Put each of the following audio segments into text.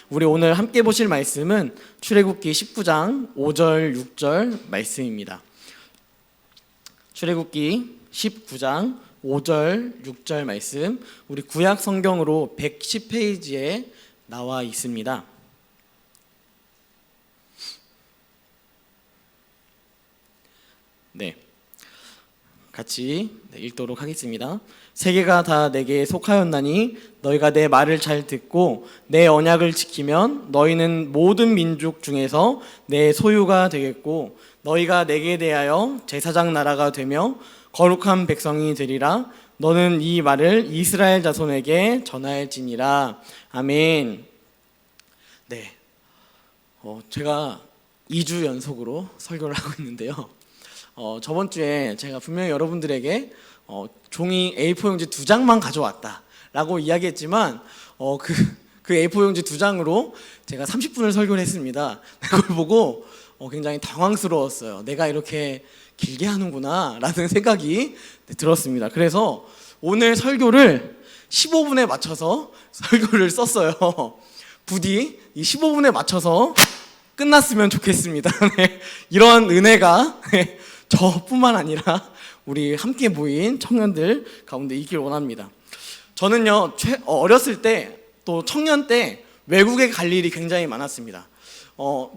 우리 오늘 함께 보실 말씀은 출애굽기 19장 5절 6절 말씀입니다. 출애굽기 19장 5절 6절 말씀, 우리 구약 성경으로 110페이지에 나와 있습니다. 네, 같이 읽도록 하겠습니다. 세계가 다 내게 속하였나니 너희가 내 말을 잘 듣고 내 언약을 지키면 너희는 모든 민족 중에서 내 소유가 되겠고 너희가 내게 대하여 제사장 나라가 되며 거룩한 백성이 되리라. 너는 이 말을 이스라엘 자손에게 전할지니라. 아멘. 네, 제가 2주 연속으로 설교를 하고 있는데요. 저번 주에 제가 분명히 여러분들에게 종이 A4 용지 2장만 가져왔다라고 이야기했지만 그 A4 용지 2장으로 제가 30분을 설교를 했습니다. 그걸 보고 굉장히 당황스러웠어요. 내가 이렇게 길게 하는구나 라는 생각이 들었습니다. 그래서 오늘 설교를 15분에 맞춰서 설교를 썼어요. 부디 이 15분에 맞춰서 끝났으면 좋겠습니다. 네, 이런 은혜가 저뿐만 아니라 우리 함께 모인 청년들 가운데 있길 원합니다. 저는요, 어렸을 때 또 청년 때 외국에 갈 일이 굉장히 많았습니다.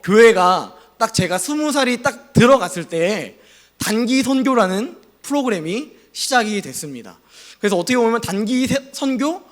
교회가 딱 제가 20살이 딱 들어갔을 때 단기 선교라는 프로그램이 시작이 됐습니다. 그래서 어떻게 보면 단기 선교,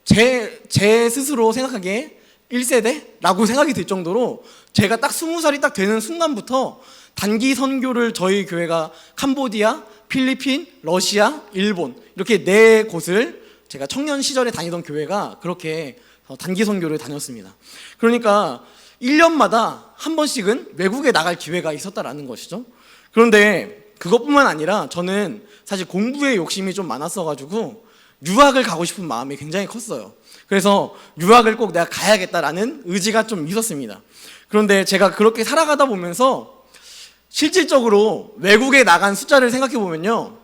제 스스로 생각하기에 1세대라고 생각이 들 정도로 제가 딱 20살이 딱 되는 순간부터 단기 선교를 저희 교회가 캄보디아, 필리핀, 러시아, 일본 이렇게 4곳을 제가 청년 시절에 다니던 교회가 그렇게 단기 선교를 다녔습니다. 그러니까 1년마다 한 번씩은 외국에 나갈 기회가 있었다라는 것이죠. 그런데 그것뿐만 아니라 저는 사실 공부에 욕심이 좀 많았어가지고 유학을 가고 싶은 마음이 굉장히 컸어요. 그래서 유학을 꼭 내가 가야겠다라는 의지가 좀 있었습니다. 그런데 제가 그렇게 살아가다 보면서 실질적으로 외국에 나간 숫자를 생각해 보면요,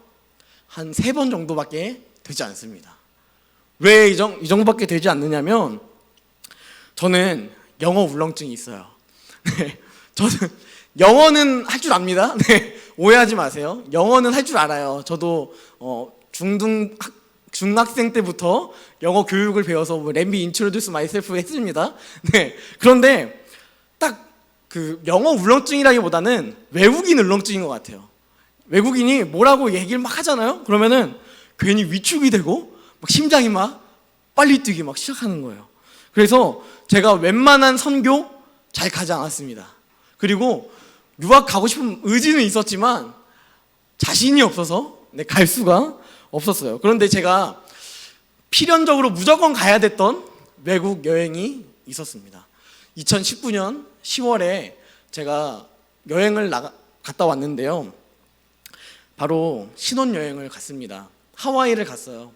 한 3번 정도밖에 되지 않습니다. 왜 이 정도밖에 되지 않느냐면 저는 영어 울렁증이 있어요. 네, 저는 영어는 할 줄 압니다. 네, 오해하지 마세요. 영어는 할 줄 알아요. 저도 중학생 때부터 영어 교육을 배워서 Let me introduce myself 했습니다. 네, 그런데 딱 그 영어 울렁증이라기보다는 외국인 울렁증인 것 같아요. 외국인이 뭐라고 얘기를 막 하잖아요. 그러면은 괜히 위축이 되고 막 심장이 막 빨리 뛰기 막 시작하는 거예요. 그래서 제가 웬만한 선교 잘 가지 않았습니다. 그리고 유학 가고 싶은 의지는 있었지만 자신이 없어서 갈 수가 없었어요. 그런데 제가 필연적으로 무조건 가야 됐던 외국 여행이 있었습니다. 2019년 10월에 제가 여행을 갔다 왔는데요. 바로 신혼여행을 갔습니다. 하와이를 갔어요.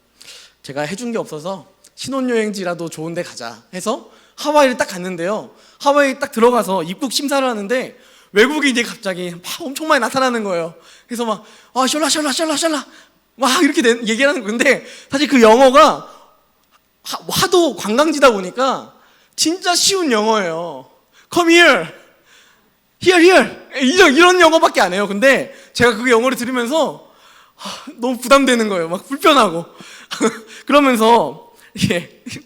제가 해준 게 없어서 신혼여행지라도 좋은 데 가자 해서 하와이를 딱 갔는데요. 하와이 딱 들어가서 입국 심사를 하는데 외국인이 갑자기 막 엄청 많이 나타나는 거예요. 그래서 막 샬라 막 이렇게 얘기를 하는 거예요. 근데 사실 그 영어가 하도 관광지다 보니까 진짜 쉬운 영어예요. Come here, here 이런 영어밖에 안 해요. 근데 제가 그 영어를 들으면서 너무 부담되는 거예요. 막 불편하고 그러면서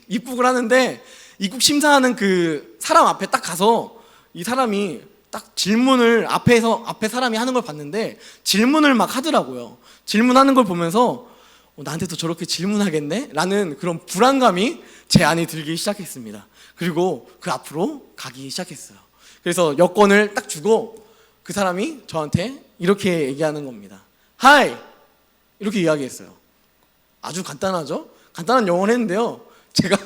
입국을 하는데 입국 심사하는 그 사람 앞에 딱 가서 이 사람이 딱 질문을 앞에 사람이 하는 걸 봤는데 질문을 막 하더라고요. 질문하는 걸 보면서 나한테도 저렇게 질문하겠네? 라는 그런 불안감이 제 안에 들기 시작했습니다. 그리고 그 앞으로 가기 시작했어요. 그래서 여권을 딱 주고 그 사람이 저한테 이렇게 얘기하는 겁니다. Hi! 이렇게 이야기했어요. 아주 간단하죠? 간단한 영어를 했는데요. 제가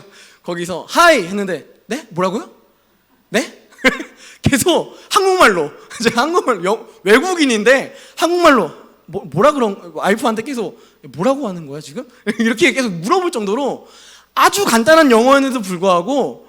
거기서 Hi! 했는데 네? 뭐라고요? 네? 계속 한국말로 제가 외국인인데 한국말로 뭐라 그런 와이프한테 계속 뭐라고 하는 거야 지금? 이렇게 계속 물어볼 정도로 아주 간단한 영어에도 불구하고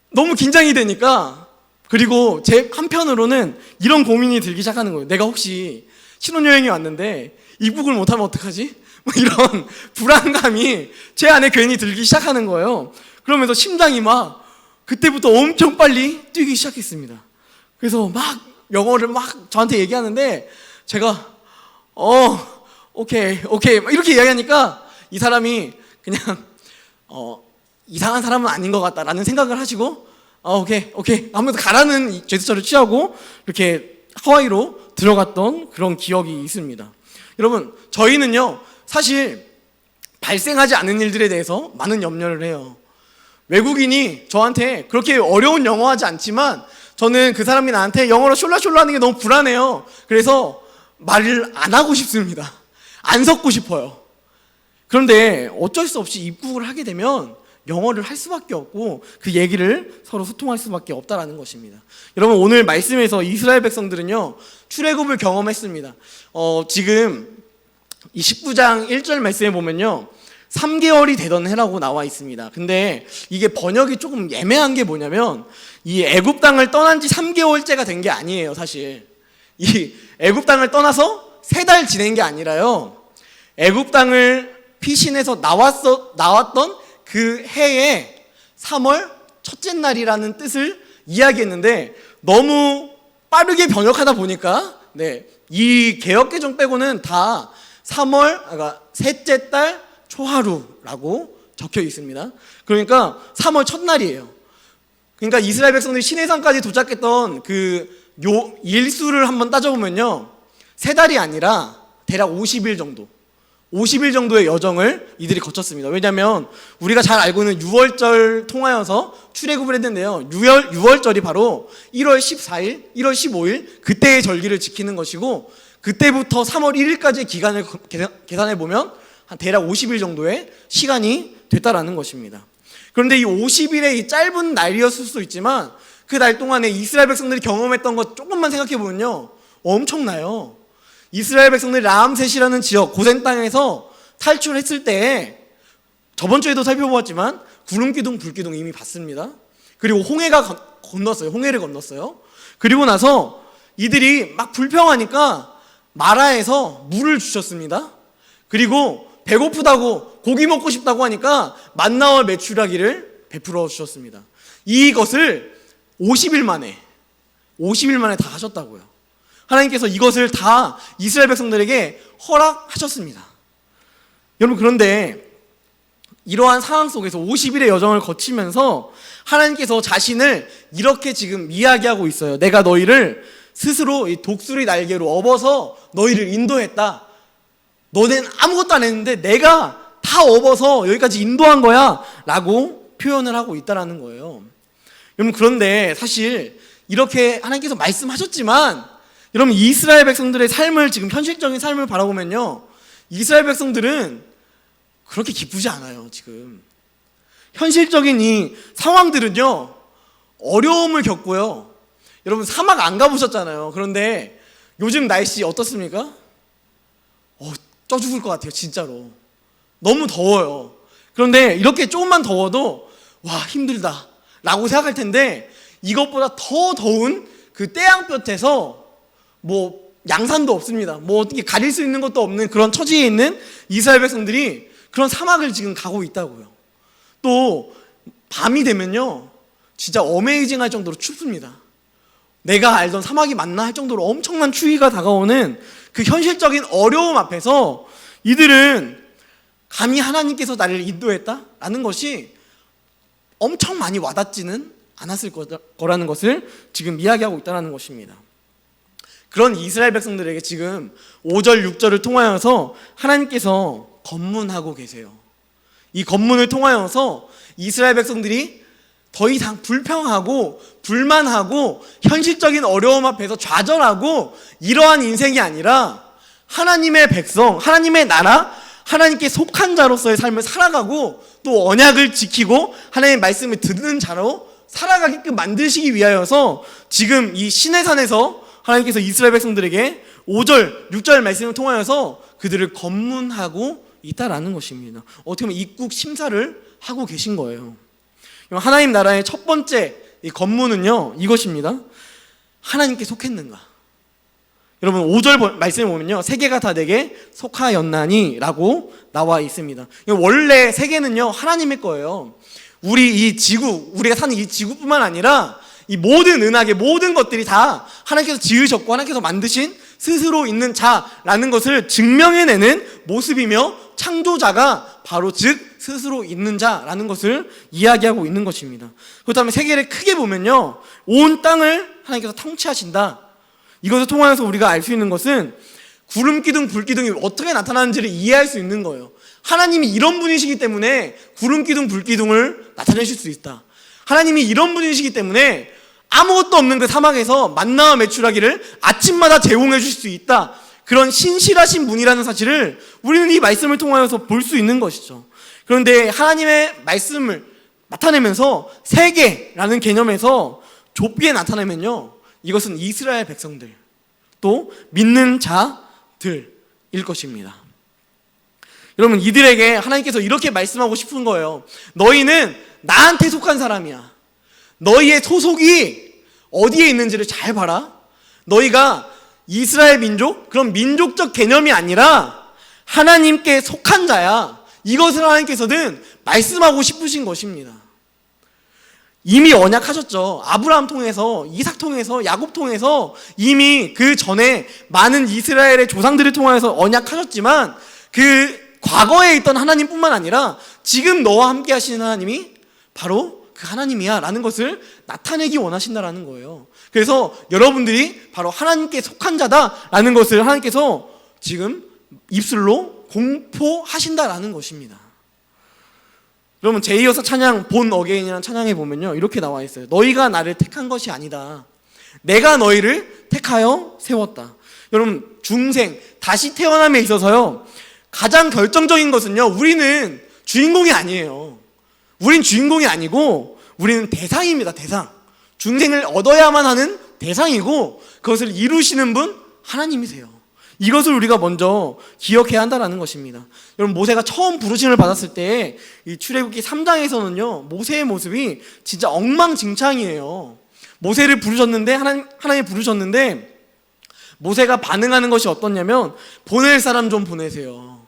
너무 긴장이 되니까, 그리고 제 한편으로는 이런 고민이 들기 시작하는 거예요. 내가 혹시 신혼여행이 왔는데 입국을 못하면 어떡하지? 뭐 이런 불안감이 제 안에 괜히 들기 시작하는 거예요. 그러면서 심장이 막 그때부터 엄청 빨리 뛰기 시작했습니다. 그래서 막 영어를 막 저한테 얘기하는데 제가 오케이 막 이렇게 이야기하니까 이 사람이 그냥 이상한 사람은 아닌 것 같다라는 생각을 하시고 오케이 하면서 가라는 제스처를 취하고 이렇게 하와이로 들어갔던 그런 기억이 있습니다. 여러분, 저희는요 사실 발생하지 않은 일들에 대해서 많은 염려를 해요. 외국인이 저한테 그렇게 어려운 영어 하지 않지만 저는 그 사람이 나한테 영어로 숄라숄라 하는 게 너무 불안해요. 그래서 말을 안 하고 싶습니다. 안 섞고 싶어요. 그런데 어쩔 수 없이 입국을 하게 되면 영어를 할 수밖에 없고 그 얘기를 서로 소통할 수밖에 없다라는 것입니다. 여러분, 오늘 말씀에서 이스라엘 백성들은요 출애굽을 경험했습니다. 지금 이 19장 1절 말씀에 보면요 3개월이 되던 해라고 나와 있습니다. 근데 이게 번역이 조금 애매한 게 뭐냐면 이 애굽 땅을 떠난 지 3개월째가 된 게 아니에요. 사실 이 애굽 땅을 떠나서 3달 지낸 게 아니라요 애굽 땅을 피신해서 나왔던 그 해에 3월 첫째 날이라는 뜻을 이야기했는데 너무 빠르게 번역하다 보니까 이 개역개정 빼고는 다 3월 그러니까 셋째 달 초하루라고 적혀 있습니다. 그러니까 3월 첫날이에요. 그러니까 이스라엘 백성들이 시내산까지 도착했던 그 일수를 한번 따져보면요 3달이 아니라 대략 50일 정도의 여정을 이들이 거쳤습니다. 왜냐하면 우리가 잘 알고 있는 유월절 통하여서 출애굽을 했는데요 6월절이 바로 1월 14일, 1월 15일 그때의 절기를 지키는 것이고 그때부터 3월 1일까지의 기간을 계산해보면 한 대략 50일 정도의 시간이 됐다라는 것입니다. 그런데 이 50일의 이 짧은 날이었을 수도 있지만 그 날 동안에 이스라엘 백성들이 경험했던 것 조금만 생각해보면요 엄청나요. 이스라엘 백성들이 라암셋이라는 지역 고센 땅에서 탈출했을 때 저번 주에도 살펴보았지만 구름기둥 불기둥 이미 봤습니다. 그리고 홍해를 건넜어요. 그리고 나서 이들이 막 불평하니까 마라에서 물을 주셨습니다. 그리고 배고프다고 고기 먹고 싶다고 하니까 만나와 메추라기를 베풀어 주셨습니다. 이것을 50일 만에 다 하셨다고요. 하나님께서 이것을 다 이스라엘 백성들에게 허락하셨습니다. 여러분, 그런데 이러한 상황 속에서 50일의 여정을 거치면서 하나님께서 자신을 이렇게 지금 이야기하고 있어요. 내가 너희를 스스로 이 독수리 날개로 업어서 너희를 인도했다. 너넨 아무것도 안 했는데 내가 다 업어서 여기까지 인도한 거야 라고 표현을 하고 있다는 거예요. 여러분, 그런데 사실 이렇게 하나님께서 말씀하셨지만 여러분 이스라엘 백성들의 삶을 지금 현실적인 삶을 바라보면요 이스라엘 백성들은 그렇게 기쁘지 않아요. 지금 현실적인 이 상황들은요 어려움을 겪고요. 여러분 사막 안 가보셨잖아요. 그런데 요즘 날씨 어떻습니까? 쪄 죽을 것 같아요. 진짜로 너무 더워요. 그런데 이렇게 조금만 더워도 와 힘들다 라고 생각할 텐데 이것보다 더 더운 그 태양볕에서 뭐 양산도 없습니다. 뭐 어떻게 가릴 수 있는 것도 없는 그런 처지에 있는 이스라엘 백성들이 그런 사막을 지금 가고 있다고요. 또 밤이 되면요 진짜 어메이징할 정도로 춥습니다. 내가 알던 사막이 맞나 할 정도로 엄청난 추위가 다가오는 그 현실적인 어려움 앞에서 이들은 감히 하나님께서 나를 인도했다라는 것이 엄청 많이 와닿지는 않았을 거라는 것을 지금 이야기하고 있다는 것입니다. 그런 이스라엘 백성들에게 지금 5절, 6절을 통하여서 하나님께서 검문하고 계세요. 이 검문을 통하여서 이스라엘 백성들이 더 이상 불평하고 불만하고 현실적인 어려움 앞에서 좌절하고 이러한 인생이 아니라 하나님의 백성, 하나님의 나라, 하나님께 속한 자로서의 삶을 살아가고 또 언약을 지키고 하나님의 말씀을 듣는 자로 살아가게끔 만드시기 위하여서 지금 이 시내산에서 하나님께서 이스라엘 백성들에게 5절, 6절 말씀을 통하여서 그들을 검문하고 있다라는 것입니다. 어떻게 보면 입국 심사를 하고 계신 거예요. 하나님 나라의 첫 번째 이 검문은요 이것입니다. 하나님께 속했는가? 여러분 5절 말씀에 보면요 세계가 다 내게 속하였나니 라고 나와 있습니다. 원래 세계는요 하나님의 거예요. 우리 이 지구, 우리가 사는 이 지구뿐만 아니라 이 모든 은하계, 모든 것들이 다 하나님께서 지으셨고 하나님께서 만드신 스스로 있는 자라는 것을 증명해내는 모습이며, 창조자가 바로 즉 스스로 있는 자라는 것을 이야기하고 있는 것입니다. 그렇다면 세계를 크게 보면요, 온 땅을 하나님께서 통치하신다. 이것을 통하여서 우리가 알 수 있는 것은 구름 기둥, 불 기둥이 어떻게 나타나는지를 이해할 수 있는 거예요. 하나님이 이런 분이시기 때문에 구름 기둥, 불 기둥을 나타내실 수 있다. 하나님이 이런 분이시기 때문에 아무것도 없는 그 사막에서 만나와 메추라기를 아침마다 제공해 주실 수 있다. 그런 신실하신 분이라는 사실을 우리는 이 말씀을 통하여서 볼 수 있는 것이죠. 그런데 하나님의 말씀을 나타내면서 세계라는 개념에서 좁게 나타내면요, 이것은 이스라엘 백성들, 또 믿는 자들일 것입니다. 여러분, 이들에게 하나님께서 이렇게 말씀하고 싶은 거예요. 너희는 나한테 속한 사람이야. 너희의 소속이 어디에 있는지를 잘 봐라. 너희가 이스라엘 민족, 그런 민족적 개념이 아니라 하나님께 속한 자야. 이것을 하나님께서는 말씀하고 싶으신 것입니다. 이미 언약하셨죠. 아브라함 통해서, 이삭 통해서, 야곱 통해서 이미 그 전에 많은 이스라엘의 조상들을 통해서 언약하셨지만, 그 과거에 있던 하나님뿐만 아니라 지금 너와 함께 하시는 하나님이 바로 그 하나님이야 라는 것을 나타내기 원하신다라는 거예요. 그래서 여러분들이 바로 하나님께 속한 자다라는 것을 하나님께서 지금 입술로 공포하신다라는 것입니다. 여러분, 제2여서 찬양 본 어게인이라는 찬양에 보면요, 이렇게 나와 있어요. 너희가 나를 택한 것이 아니다. 내가 너희를 택하여 세웠다. 여러분, 중생, 다시 태어남에 있어서요, 가장 결정적인 것은요, 우리는 주인공이 아니에요. 우린 주인공이 아니고 우리는 대상입니다. 대상. 중생을 얻어야만 하는 대상이고, 그것을 이루시는 분 하나님이세요. 이것을 우리가 먼저 기억해야 한다는 것입니다. 여러분, 모세가 처음 부르심을 받았을 때 이 출애굽기 3장에서는요, 모세의 모습이 진짜 엉망진창이에요. 모세를 부르셨는데, 하나님 부르셨는데, 모세가 반응하는 것이 어떻냐면, 보낼 사람 좀 보내세요.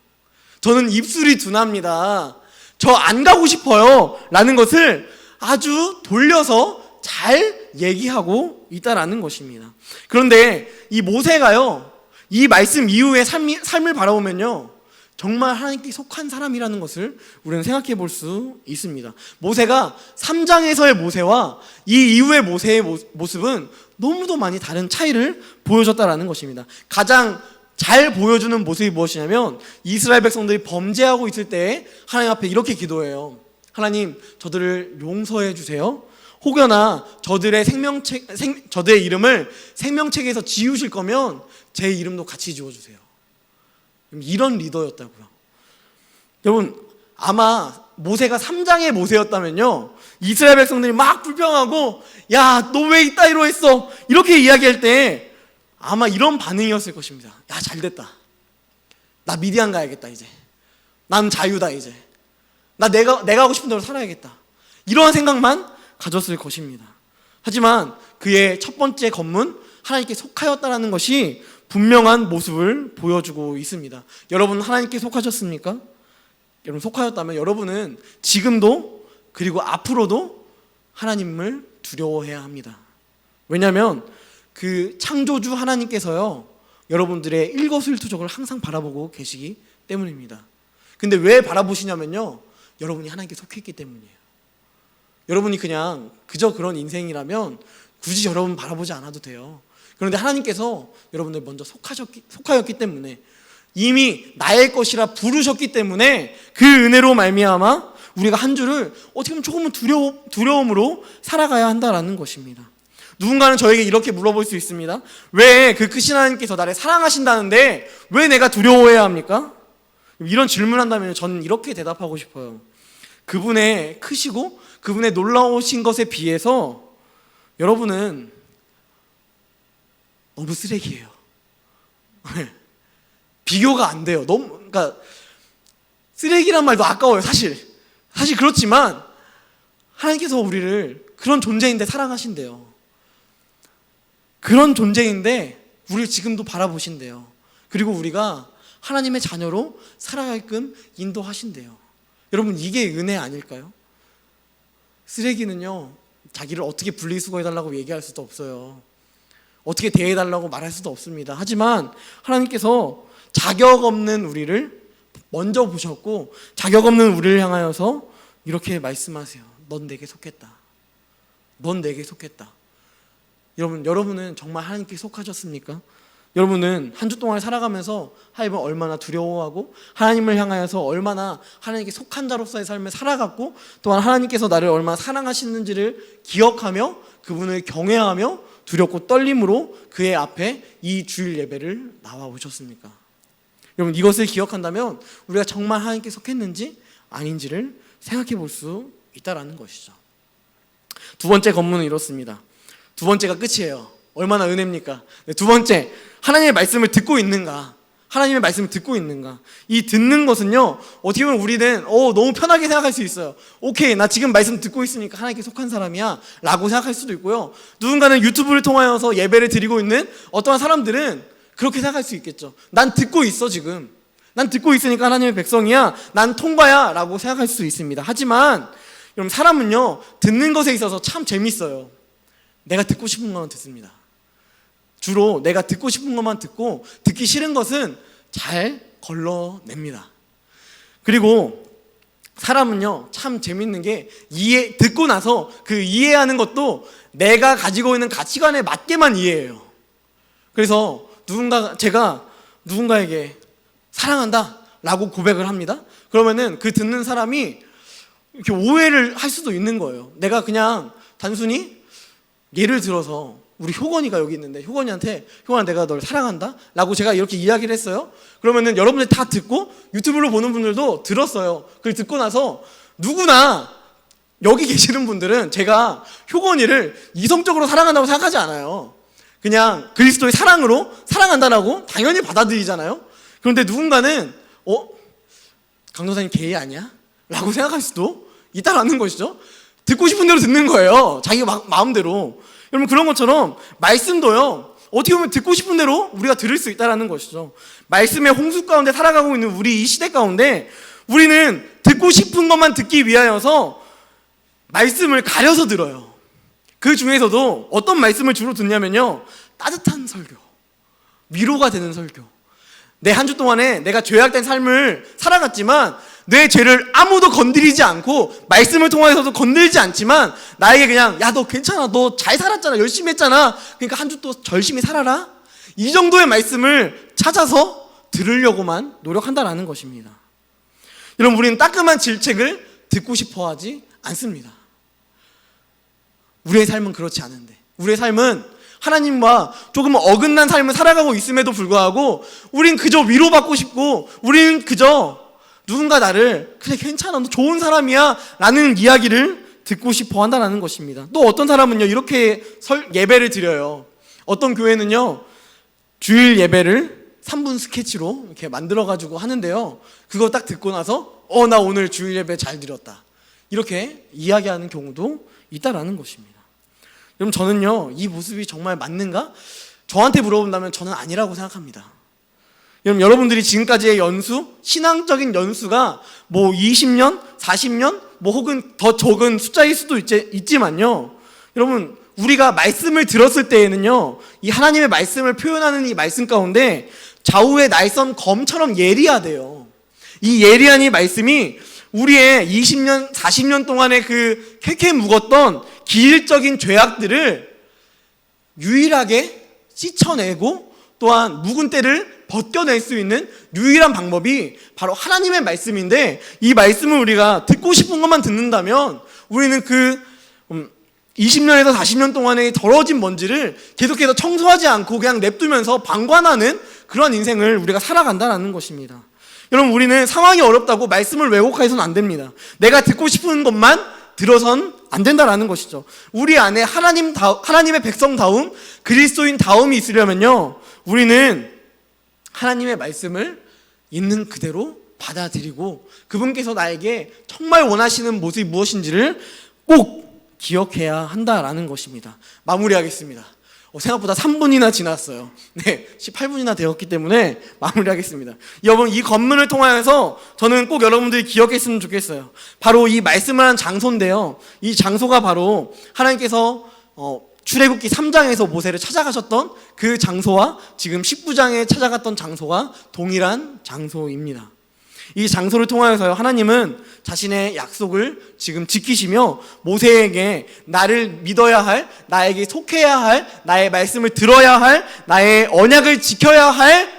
저는 입술이 둔합니다. 저 안 가고 싶어요 라는 것을 아주 돌려서 잘 얘기하고 있다라는 것입니다. 그런데 이 모세가요, 이 말씀 이후의 삶을 바라보면요, 정말 하나님께 속한 사람이라는 것을 우리는 생각해 볼 수 있습니다. 모세가 3장에서의 모세와 이 이후의 모세의 모습은 너무도 많이 다른 차이를 보여줬다라는 것입니다. 가장 잘 보여주는 모습이 무엇이냐면, 이스라엘 백성들이 범죄하고 있을 때 하나님 앞에 이렇게 기도해요. 하나님, 저들을 용서해 주세요. 혹여나 저들의 저들의 이름을 생명책에서 지우실 거면 제 이름도 같이 지워주세요. 이런 리더였다고요. 여러분, 아마 모세가 3장의 모세였다면요, 이스라엘 백성들이 막 불평하고, 야, 너 왜 이따위로 했어? 이렇게 이야기할 때 아마 이런 반응이었을 것입니다. 야, 잘됐다. 나 미디안 가야겠다 이제. 난 자유다 이제. 내가 하고 싶은 대로 살아야겠다. 이러한 생각만 가졌을 것입니다. 하지만 그의 첫 번째 검문, 하나님께 속하였다라는 것이 분명한 모습을 보여주고 있습니다. 여러분, 하나님께 속하셨습니까? 여러분, 속하였다면 여러분은 지금도 그리고 앞으로도 하나님을 두려워해야 합니다. 왜냐하면 그 창조주 하나님께서요, 여러분들의 일거수일투족을 항상 바라보고 계시기 때문입니다. 근데 왜 바라보시냐면요, 여러분이 하나님께 속했기 때문이에요. 여러분이 그냥 그저 그런 인생이라면 굳이 여러분 바라보지 않아도 돼요. 그런데 하나님께서 여러분들 먼저 속하였기 때문에, 이미 나의 것이라 부르셨기 때문에, 그 은혜로 말미암아 우리가 한 주를 어떻게 보면 조금은 두려움으로 살아가야 한다라는 것입니다. 누군가는 저에게 이렇게 물어볼 수 있습니다. 왜 그 크신 하나님께서 나를 사랑하신다는데 왜 내가 두려워해야 합니까? 이런 질문한다면 저는 이렇게 대답하고 싶어요. 그분의 크시고 그분의 놀라우신 것에 비해서 여러분은 너무 쓰레기예요. 비교가 안 돼요. 그러니까 쓰레기란 말도 아까워요. 사실 그렇지만 하나님께서 우리를 그런 존재인데 사랑하신대요. 그런 존재인데 우리를 지금도 바라보신대요. 그리고 우리가 하나님의 자녀로 살아가게끔 인도하신대요. 여러분, 이게 은혜 아닐까요? 쓰레기는요, 자기를 어떻게 분리수거해달라고 얘기할 수도 없어요. 어떻게 대해달라고 말할 수도 없습니다. 하지만 하나님께서 자격 없는 우리를 먼저 보셨고 자격 없는 우리를 향하여서 이렇게 말씀하세요. 넌 내게 속했다. 넌 내게 속했다. 여러분은 정말 하나님께 속하셨습니까? 여러분은 한 주 동안 살아가면서 하나님을 얼마나 두려워하고 하나님을 향하여서 얼마나 하나님께 속한 자로서의 삶을 살아갔고 또한 하나님께서 나를 얼마나 사랑하시는지를 기억하며 그분을 경외하며 두렵고 떨림으로 그의 앞에 이 주일 예배를 나와 오셨습니까? 여러분, 이것을 기억한다면 우리가 정말 하나님께 속했는지 아닌지를 생각해 볼 수 있다라는 것이죠. 두 번째 검문은 이렇습니다. 두 번째가 끝이에요. 얼마나 은혜입니까? 두 번째, 하나님의 말씀을 듣고 있는가? 하나님의 말씀을 듣고 있는가? 이 듣는 것은요, 어떻게 보면 우리는 너무 편하게 생각할 수 있어요. 오케이, 나 지금 말씀 듣고 있으니까 하나님께 속한 사람이야 라고 생각할 수도 있고요. 누군가는 유튜브를 통하여서 예배를 드리고 있는 어떠한 사람들은 그렇게 생각할 수 있겠죠. 난 듣고 있어 지금. 난 듣고 있으니까 하나님의 백성이야. 난 통과야 라고 생각할 수 있습니다. 하지만 여러분, 사람은요, 듣는 것에 있어서 참 재밌어요. 내가 듣고 싶은 것만 듣습니다. 주로 내가 듣고 싶은 것만 듣고 듣기 싫은 것은 잘 걸러냅니다. 그리고 사람은요, 참 재밌는 게 듣고 나서 그 이해하는 것도 내가 가지고 있는 가치관에 맞게만 이해해요. 그래서 제가 누군가에게 사랑한다 라고 고백을 합니다. 그러면은 그 듣는 사람이 이렇게 오해를 할 수도 있는 거예요. 내가 그냥 단순히 예를 들어서 우리 효건이가 여기 있는데 효건이한테 효건아 내가 널 사랑한다 라고 제가 이렇게 이야기를 했어요. 그러면은 여러분들 다 듣고 유튜브로 보는 분들도 들었어요. 그걸 듣고 나서 누구나 여기 계시는 분들은 제가 효건이를 이성적으로 사랑한다고 생각하지 않아요. 그냥 그리스도의 사랑으로 사랑한다라고 당연히 받아들이잖아요. 그런데 누군가는 강도사님 게이 아니야? 라고 생각할 수도 있다라는 것이죠. 듣고 싶은 대로 듣는 거예요. 자기 마음대로. 여러분, 그런 것처럼 말씀도요, 어떻게 보면 듣고 싶은 대로 우리가 들을 수 있다는 것이죠. 말씀의 홍수 가운데 살아가고 있는 우리 이 시대 가운데 우리는 듣고 싶은 것만 듣기 위하여서 말씀을 가려서 들어요. 그 중에서도 어떤 말씀을 주로 듣냐면요, 따뜻한 설교, 위로가 되는 설교. 내 한 주 동안에 내가 죄악된 삶을 살아갔지만 내 죄를 아무도 건드리지 않고 말씀을 통해서도 건들지 않지만 나에게 그냥 야, 너 괜찮아, 너 잘 살았잖아, 열심히 했잖아, 그러니까 한 주 또 열심히 살아라, 이 정도의 말씀을 찾아서 들으려고만 노력한다라는 것입니다. 여러분, 우리는 따끔한 질책을 듣고 싶어 하지 않습니다. 우리의 삶은 그렇지 않은데, 우리의 삶은 하나님과 조금 어긋난 삶을 살아가고 있음에도 불구하고 우린 그저 위로받고 싶고 우린 그저 누군가 나를 그래 괜찮아, 너 좋은 사람이야 라는 이야기를 듣고 싶어 한다는 것입니다. 또 어떤 사람은요, 이렇게 예배를 드려요. 어떤 교회는요, 주일 예배를 3분 스케치로 이렇게 만들어가지고 하는데요, 그거 딱 듣고 나서 나 오늘 주일 예배 잘 드렸다 이렇게 이야기하는 경우도 있다라는 것입니다. 여러분, 저는요, 이 모습이 정말 맞는가? 저한테 물어본다면 저는 아니라고 생각합니다. 여러분들이 지금까지의 연수, 신앙적인 연수가 뭐 20년, 40년, 뭐 혹은 더 적은 숫자일 수도 있지만요, 여러분, 우리가 말씀을 들었을 때에는요, 이 하나님의 말씀을 표현하는 이 말씀 가운데 좌우의 날선 검처럼 예리하대요. 이 예리한 이 말씀이 우리의 20년, 40년 동안의 그 캐캐 묵었던 기일적인 죄악들을 유일하게 씻어내고 또한 묵은 때를 벗겨낼 수 있는 유일한 방법이 바로 하나님의 말씀인데, 이 말씀을 우리가 듣고 싶은 것만 듣는다면 우리는 그 20년에서 40년 동안의 더러워진 먼지를 계속해서 청소하지 않고 그냥 냅두면서 방관하는 그런 인생을 우리가 살아간다는 것입니다. 여러분, 우리는 상황이 어렵다고 말씀을 왜곡해서는 안 됩니다. 내가 듣고 싶은 것만 들어선 안 된다라는 것이죠. 우리 안에 하나님의 백성다움, 그리스도인다움이 있으려면요, 우리는 하나님의 말씀을 있는 그대로 받아들이고 그분께서 나에게 정말 원하시는 모습이 무엇인지를 꼭 기억해야 한다라는 것입니다. 마무리하겠습니다. 생각보다 3분이나 지났어요. 네, 18분이나 되었기 때문에 마무리하겠습니다. 여러분, 이 건문을 통하여서 저는 꼭 여러분들이 기억했으면 좋겠어요. 바로 이 말씀을 한 장소인데요. 이 장소가 바로 하나님께서 출애굽기 3장에서 모세를 찾아가셨던 그 장소와 지금 19장에 찾아갔던 장소가 동일한 장소입니다. 이 장소를 통하여서 하나님은 자신의 약속을 지금 지키시며 모세에게 나를 믿어야 할, 나에게 속해야 할, 나의 말씀을 들어야 할, 나의 언약을 지켜야 할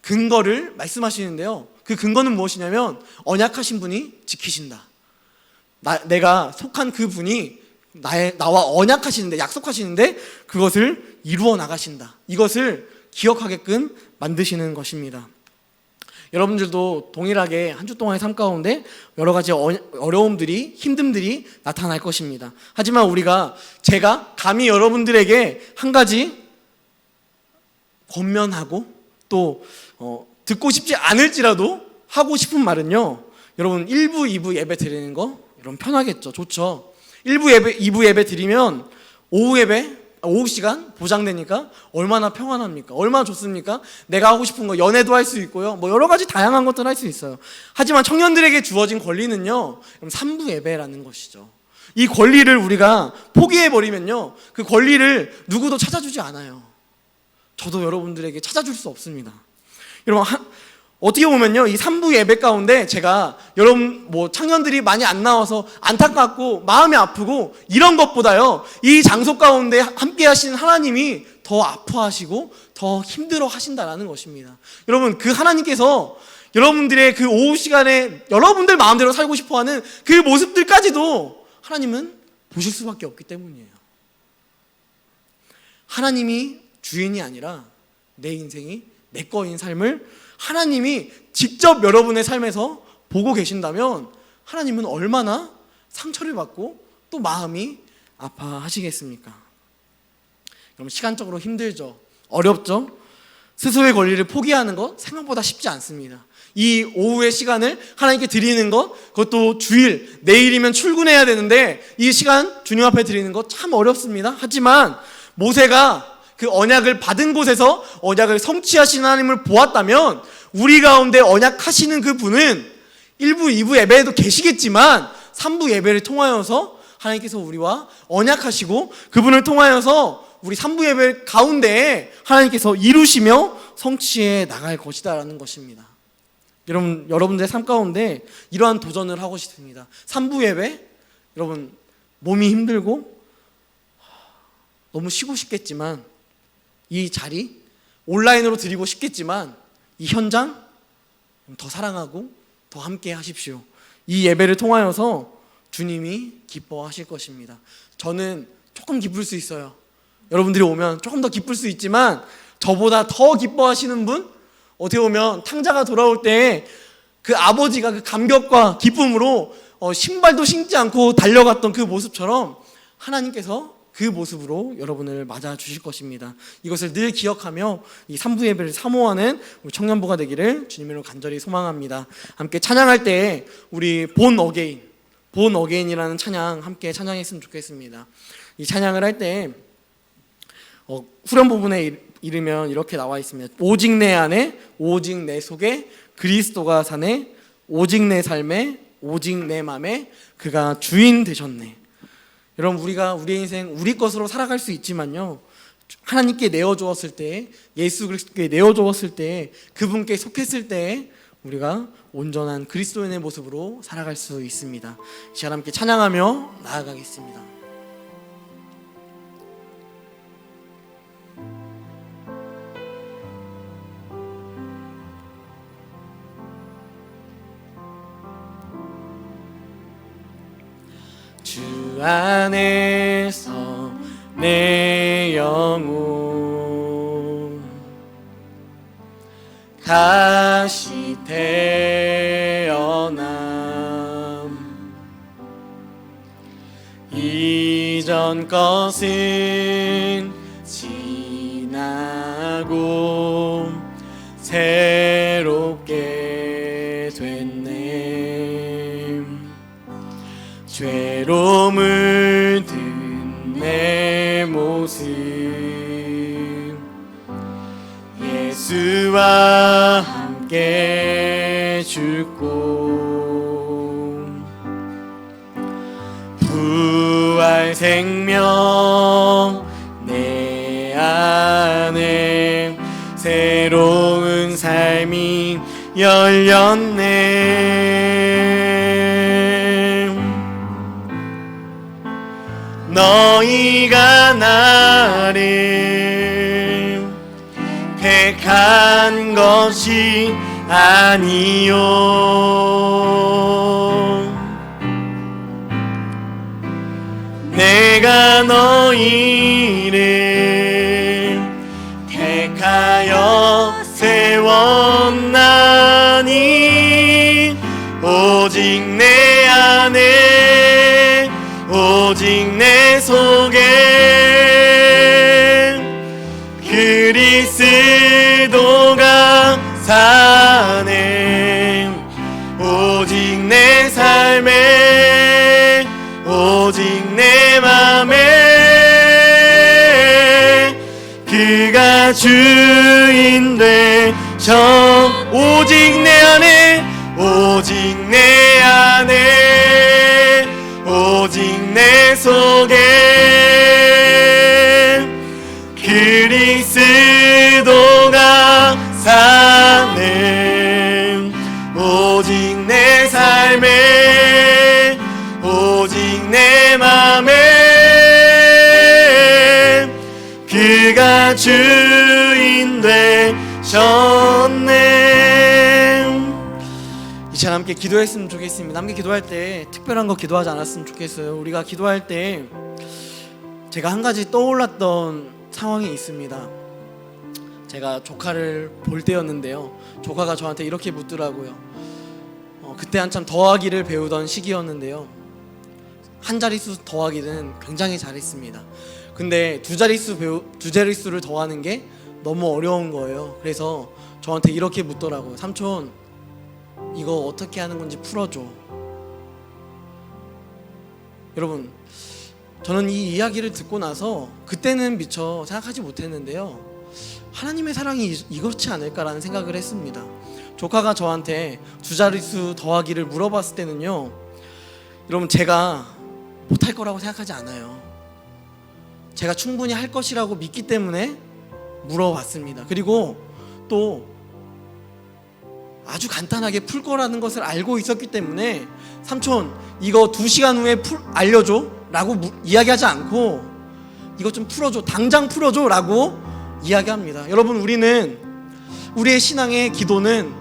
근거를 말씀하시는데요. 그 근거는 무엇이냐면 언약하신 분이 지키신다. 내가 속한 그 분이 나와 언약하시는데, 약속하시는데 그것을 이루어 나가신다. 이것을 기억하게끔 만드시는 것입니다. 여러분들도 동일하게 한 주 동안의 삶 가운데 여러 가지 어려움들이, 힘듦들이 나타날 것입니다. 하지만 제가 감히 여러분들에게 한 가지 권면하고 또 듣고 싶지 않을지라도 하고 싶은 말은요, 여러분 1부, 2부 예배 드리는 거 여러분 편하겠죠? 좋죠? 1부 예배, 2부 예배 드리면 오후 시간 보장되니까 얼마나 평안합니까? 얼마나 좋습니까? 내가 하고 싶은 거 연애도 할 수 있고요. 여러 가지 다양한 것들 할 수 있어요. 하지만 청년들에게 주어진 권리는요, 3부 예배라는 것이죠. 이 권리를 우리가 포기해버리면요, 그 권리를 누구도 찾아주지 않아요. 저도 여러분들에게 찾아줄 수 없습니다. 여러분, 어떻게 보면요, 이 3부 예배 가운데 제가 여러분 청년들이 많이 안 나와서 안타깝고 마음이 아프고 이런 것보다요, 이 장소 가운데 함께 하신 하나님이 더 아파하시고 더 힘들어 하신다라는 것입니다. 여러분, 그 하나님께서 여러분들의 그 오후 시간에 여러분들 마음대로 살고 싶어하는 그 모습들까지도 하나님은 보실 수밖에 없기 때문이에요. 하나님이 주인이 아니라 내 인생이 내 거인 삶을 하나님이 직접 여러분의 삶에서 보고 계신다면 하나님은 얼마나 상처를 받고 또 마음이 아파하시겠습니까? 그럼 시간적으로 힘들죠? 어렵죠? 스스로의 권리를 포기하는 것 생각보다 쉽지 않습니다. 이 오후의 시간을 하나님께 드리는 것, 그것도 주일, 내일이면 출근해야 되는데 이 시간 주님 앞에 드리는 것 참 어렵습니다. 하지만 모세가 그 언약을 받은 곳에서 언약을 성취하신 하나님을 보았다면 우리 가운데 언약하시는 그 분은 1부, 2부 예배에도 계시겠지만 3부 예배를 통하여서 하나님께서 우리와 언약하시고 그분을 통하여서 우리 3부 예배 가운데에 하나님께서 이루시며 성취해 나갈 것이다라는 것입니다. 여러분들의 삶 가운데 이러한 도전을 하고 싶습니다. 3부 예배, 여러분 몸이 힘들고 너무 쉬고 싶겠지만 이 자리 온라인으로 드리고 싶겠지만 이 현장 더 사랑하고 더 함께 하십시오. 이 예배를 통하여서 주님이 기뻐하실 것입니다. 저는 조금 기쁠 수 있어요. 여러분들이 오면 조금 더 기쁠 수 있지만 저보다 더 기뻐하시는 분, 어떻게 보면 탕자가 돌아올 때 그 아버지가 그 감격과 기쁨으로 신발도 신지 않고 달려갔던 그 모습처럼 하나님께서 그 모습으로 여러분을 맞아주실 것입니다. 이것을 늘 기억하며 이 3부 예배를 사모하는 우리 청년부가 되기를 주님으로 간절히 소망합니다. 함께 찬양할 때 우리 본 어게인이라는 찬양 함께 찬양했으면 좋겠습니다. 이 찬양을 할 때 후렴 부분에 이르면 이렇게 나와 있습니다. 오직 내 안에, 오직 내 속에 그리스도가 사네. 오직 내 삶에, 오직 내 맘에 그가 주인 되셨네. 여러분, 우리가 우리의 인생 우리 것으로 살아갈 수 있지만요, 하나님께 내어주었을 때, 예수 그리스도께 내어주었을 때, 그분께 속했을 때 우리가 온전한 그리스도인의 모습으로 살아갈 수 있습니다. 이 시간 함께 찬양하며 나아가겠습니다. 주 안에서 내 영혼 다시 태어남, 이전 것은 지나고 새롭게 됐네. 죄로 물든 내 모습 예수와 함께 죽고 부활 생명 내 안에 새로운 삶이 열렸네. 너희가 나를 택한 것이 아니요 내가 너희를 택하여 세웠나니 오직 내 안에 오직 내 속에 그리스도가 사네. 오직 내 삶에 오직 내 맘에 그가 주인 되셔. 오직 내 안에 오직 내 안에 오직 내 속에 그리스도가 사네. 오직 내 삶에 오직 내 맘에 그가 주인 되셨네. 이제 함께 기도했으면 좋겠습니다. 함께 기도할 때 특별한 거 기도하지 않았으면 좋겠어요. 우리가 기도할 때 제가 한 가지 떠올랐던 상황이 있습니다. 제가 조카를 볼 때였는데요, 조카가 저한테 이렇게 묻더라고요. 그때 한참 더하기를 배우던 시기였는데요, 한 자릿수 더하기는 굉장히 잘했습니다. 근데 두 자릿수를 더하는 게 너무 어려운 거예요. 그래서 저한테 이렇게 묻더라고요. 삼촌, 이거 어떻게 하는 건지 풀어줘. 여러분, 저는 이 이야기를 듣고 나서 그때는 미처 생각하지 못했는데요, 하나님의 사랑이 이렇지 않을까라는 생각을 했습니다. 조카가 저한테 두 자릿수 더하기를 물어봤을 때는요, 여러분, 제가 못할 거라고 생각하지 않아요. 제가 충분히 할 것이라고 믿기 때문에 물어봤습니다. 그리고 또 아주 간단하게 풀 거라는 것을 알고 있었기 때문에 삼촌, 이거 2시간 후에 알려줘 라고 이야기하지 않고 이거 좀 풀어줘, 당장 풀어줘 라고 이야기합니다. 여러분, 우리의 신앙의 기도는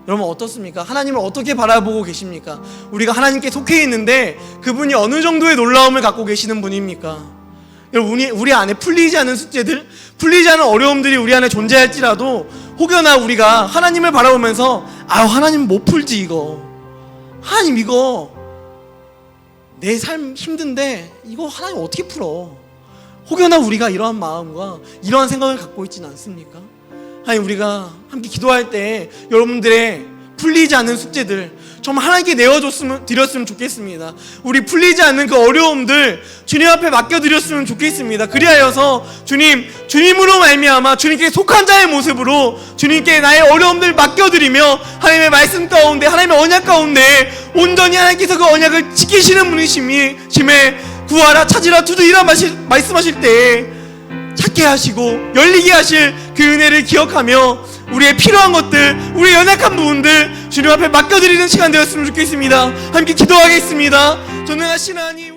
여러분 어떻습니까? 하나님을 어떻게 바라보고 계십니까? 우리가 하나님께 속해 있는데 그분이 어느 정도의 놀라움을 갖고 계시는 분입니까? 여러분, 우리 안에 풀리지 않은 숙제들, 풀리지 않은 어려움들이 우리 안에 존재할지라도 혹여나 우리가 하나님을 바라보면서 하나님 못 풀지 이거, 하나님 이거 내 삶 힘든데 이거 하나님 어떻게 풀어, 혹여나 우리가 이러한 마음과 이러한 생각을 갖고 있지는 않습니까? 하나님, 우리가 함께 기도할 때 여러분들의 풀리지 않는 숙제들 정말 하나님께 드렸으면 좋겠습니다. 우리 풀리지 않는 그 어려움들 주님 앞에 맡겨드렸으면 좋겠습니다. 그리하여서 주님으로 말미암아 주님께 속한 자의 모습으로 주님께 나의 어려움들 맡겨드리며 하나님의 말씀 가운데, 하나님의 언약 가운데 온전히 하나님께서 그 언약을 지키시는 분이심에 구하라, 찾으라, 두드리라 말씀하실 때 찾게 하시고 열리게 하실 그 은혜를 기억하며 우리의 필요한 것들, 우리의 연약한 부분들 주님 앞에 맡겨드리는 시간 되었으면 좋겠습니다. 함께 기도하겠습니다. 전능하신 하나님,